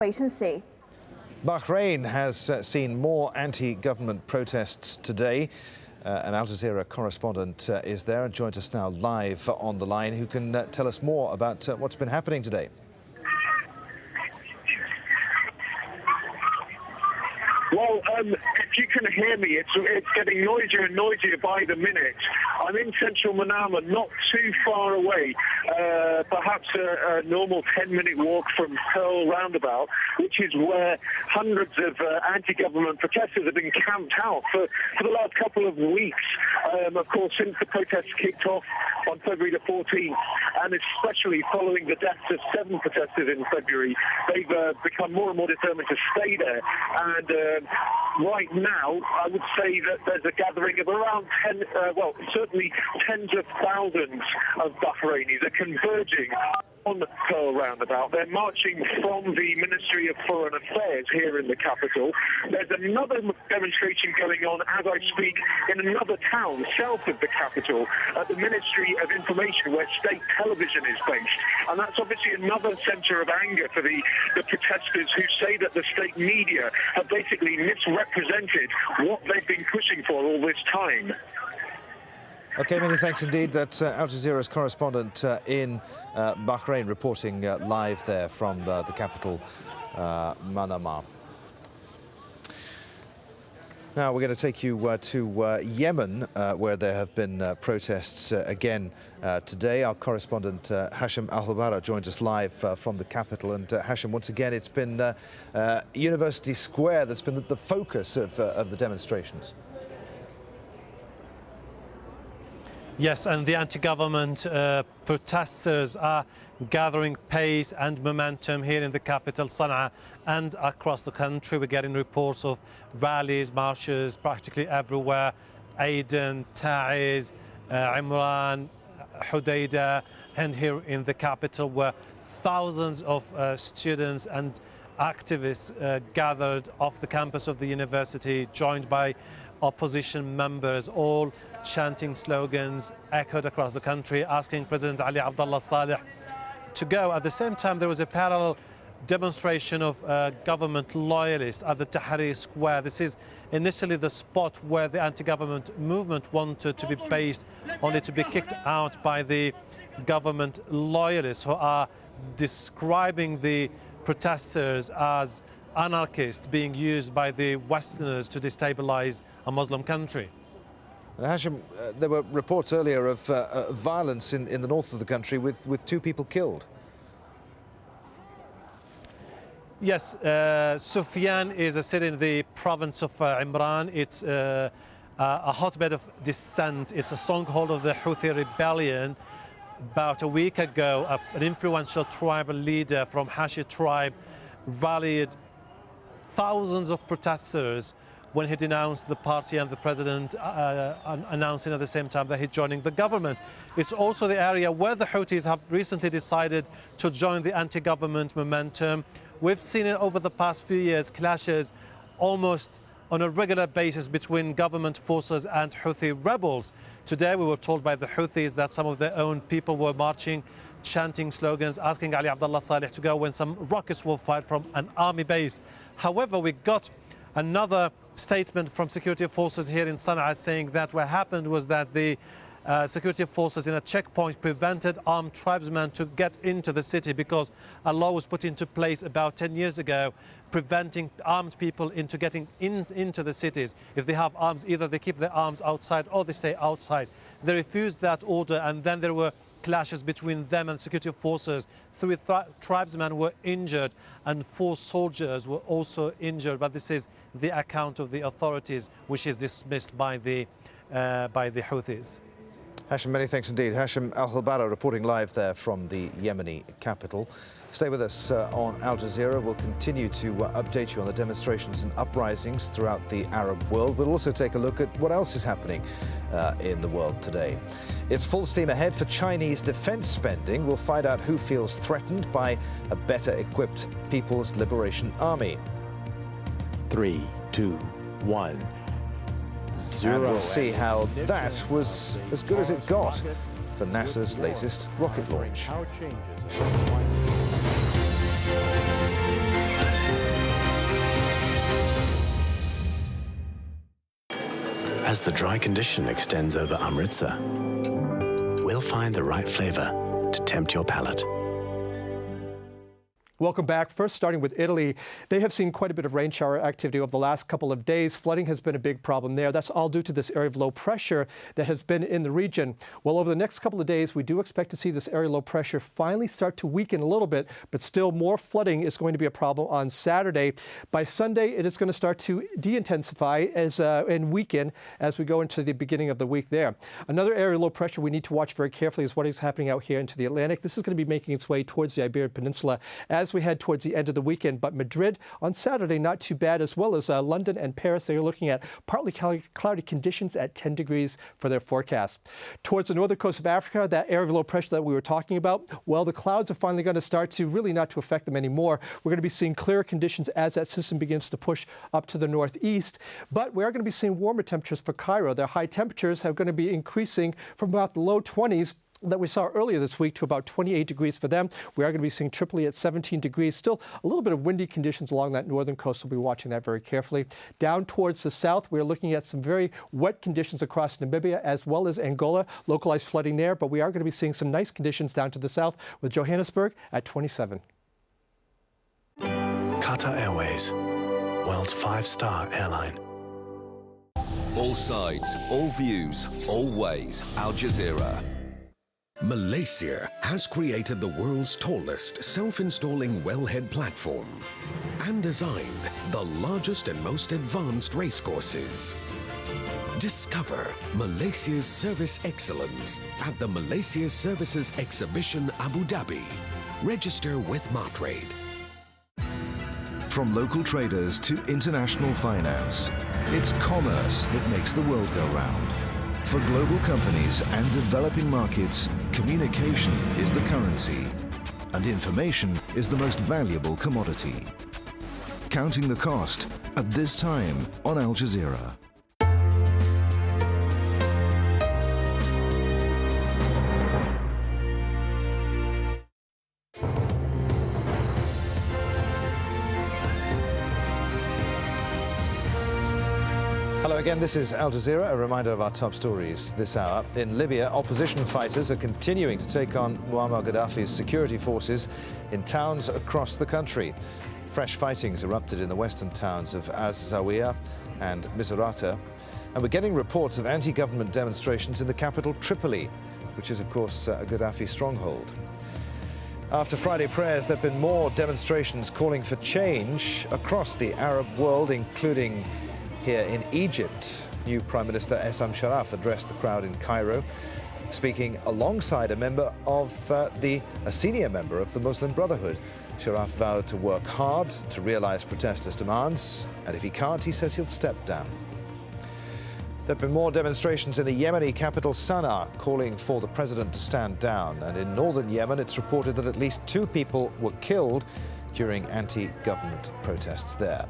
Wait and see. Bahrain has seen more anti-government protests today. An AlJazeera correspondent is there and joins us now live on the line, who can tell us more about what's been happening today. Well, if you can hear me, it's getting noisier and noisier by the minute. I'm in central Manama, not too far away, perhaps a normal 10-minute walk from Pearl Roundabout, which is where hundreds of anti-government protesters have been camped out for the last couple of weeks. Of course, since the protests kicked off on February the 14th, and especially following the deaths of 7 protesters in February, they've become more and more determined to stay there. And right now, I would say that there's a gathering of around 10, well, certainly tens of thousands of Bahrainis are converging on Pearl Roundabout. They're marching from the Ministry of Foreign Affairs here in the capital. There's another demonstration going on as I speak in another town south of the capital at the Ministry of Information, where state television is based. And that's obviously another centre of anger for the protesters, who say that the state media have basically misrepresented what they've been pushing for all this time. OK, many thanks indeed. That's AlJazeera's correspondent in Bahrain, reporting live there from the capital, Manama. Now we're going to take you to Yemen, where there have been protests again today. Our correspondent Hashim Al joins us live from the capital. And Hashim, once again, it's been University Square that's been the focus of the demonstrations. Yes, and the anti-government protesters are gathering pace and momentum here in the capital, Sana'a, and across the country. We're getting reports of rallies, marches practically everywhere. Aden, Taiz, Imran, Hodeidah, and here in the capital, where thousands of students and activists gathered off the campus of the university, joined by opposition members, all chanting slogans echoed across the country, asking President Ali Abdullah Saleh to go. At the same time, there was a parallel demonstration of government loyalists at the Tahrir Square. This is initially the spot where the anti-government movement wanted to be based, only to be kicked out by the government loyalists, who are describing the protesters as anarchists being used by the Westerners to destabilize a Muslim country. And Hashim, there were reports earlier of violence in the north of the country with 2 people killed. Yes, Sufyan is a city in the province of Imran. It's a hotbed of dissent. It's a stronghold of the Houthi rebellion. About a week ago, an influential tribal leader from Hashi tribe rallied thousands of protesters when he denounced the party and the president, announcing at the same time that he's joining the government. It's also the area where the Houthis have recently decided to join the anti-government momentum. We've seen it over the past few years, clashes almost on a regular basis between government forces and Houthi rebels. Today we were told by the Houthis that some of their own people were marching, chanting slogans, asking Ali Abdullah Saleh to go, when some rockets were fired from an army base. However, we got another statement from security forces here in Sana'a saying that what happened was that the security forces in a checkpoint prevented armed tribesmen to get into the city, because a law was put into place about 10 years ago preventing armed people into getting into the cities. If they have arms, either they keep their arms outside or they stay outside. They refused that order, and then there were clashes between them and security forces. 3 tribesmen were injured and 4 soldiers were also injured, but this is the account of the authorities, which is dismissed by the Houthis. Hashim, many thanks indeed. Hashim Al reporting live there from the Yemeni capital. Stay with us on Al Jazeera. We'll continue to update you on the demonstrations and uprisings throughout the Arab world. We'll also take a look at what else is happening in the world today. It's full steam ahead for Chinese defense spending. We'll find out who feels threatened by a better equipped People's Liberation Army. 3, 2, 1. And we'll see how that was as good as it got for NASA's latest rocket launch. How changes As the dry condition extends over Amritsar, we'll find the right flavor to tempt your palate. Welcome back. First, starting with Italy, they have seen quite a bit of rain shower activity over the last couple of days. Flooding has been a big problem there. That's all due to this area of low pressure that has been in the region. Well, over the next couple of days, we do expect to see this area of low pressure finally start to weaken a little bit, but still more flooding is going to be a problem on Saturday. By Sunday, it is going to start to de-intensify and weaken as we go into the beginning of the week there. Another area of low pressure we need to watch very carefully is what is happening out here into the Atlantic. This is going to be making its way towards the Iberian Peninsula as we head towards the end of the weekend. But Madrid on Saturday, not too bad, as well as London and Paris. They are looking at partly cloudy conditions at 10 degrees for their forecast. Towards the northern coast of Africa, that area of low pressure that we were talking about, well, the clouds are finally going to start to really not to affect them anymore. We're going to be seeing clearer conditions as that system begins to push up to the northeast. But we are going to be seeing warmer temperatures for Cairo. Their high temperatures are going to be increasing from about the low 20s that we saw earlier this week to about 28 degrees for them. We are going to be seeing Tripoli at 17 degrees. Still a little bit of windy conditions along that northern coast. We'll be watching that very carefully. Down towards the south, we're looking at some very wet conditions across Namibia as well as Angola. Localized flooding there, but we are going to be seeing some nice conditions down to the south with Johannesburg at 27. Qatar Airways, world's 5-star airline. All sides, all views, all ways. Al Jazeera. Malaysia has created the world's tallest self-installing wellhead platform and designed the largest and most advanced racecourses. Discover Malaysia's service excellence at the Malaysia Services Exhibition Abu Dhabi. Register with Martrade. From local traders to international finance, it's commerce that makes the world go round. For global companies and developing markets, communication is the currency, and information is the most valuable commodity. Counting the cost at this time on Al Jazeera. Hello again, this is Al Jazeera. A reminder of our top stories this hour. In Libya, opposition fighters are continuing to take on Muammar Gaddafi's security forces in towns across the country. Fresh fightings erupted in the western towns of AlJazeera and Misrata. And we're getting reports of anti-government demonstrations in the capital, Tripoli, which is, of course, a Gaddafi stronghold. After Friday prayers, there have been more demonstrations calling for change across the Arab world, including here in Egypt. New Prime Minister Essam Sharaf addressed the crowd in Cairo, speaking alongside a senior member of the Muslim Brotherhood. Sharaf vowed to work hard to realize protesters' demands, and if he can't, he says he'll step down. There have been more demonstrations in the Yemeni capital Sana'a, calling for the president to stand down. And in northern Yemen, it's reported that at least 2 people were killed during anti-government protests there.